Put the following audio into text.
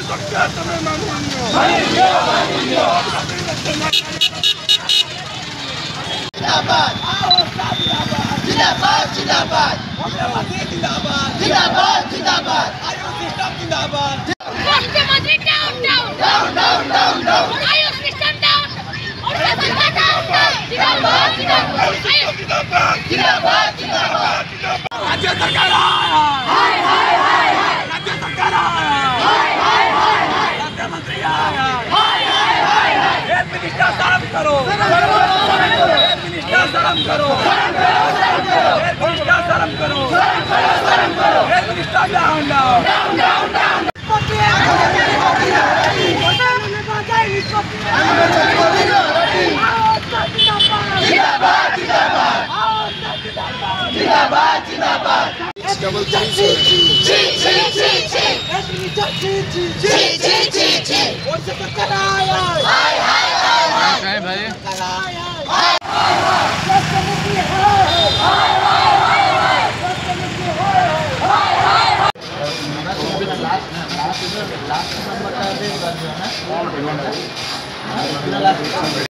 सरकार तुम्हें जिंदाबाद जिंदाबाद जिंदाबाद जिंदाबाद जिंदाबाद आयुष सिस्टम जिंदाबाद मुख्यमंत्री down down down down down down Ayush system down और सरकार डाउन डाउन जिंदाबाद जिंदाबाद जिंदाबाद जिंदाबाद जिंदाबाद राज्य सरकार हाय हाय हाय राज्य सरकार हाय हाय हाय राज्य मंत्री हाय हाय हाय हेड मिनिस्टर शर्म करो हेड मिनिस्टर शर्म करो हेड मिनिस्टर शर्म करो head minister down down down down जिंदाबाद जिंदाबाद जिंदाबाद जिंदाबाद डबल जी जी जी जी जी जी जी जी और से कराया हाय हाय हाय भाई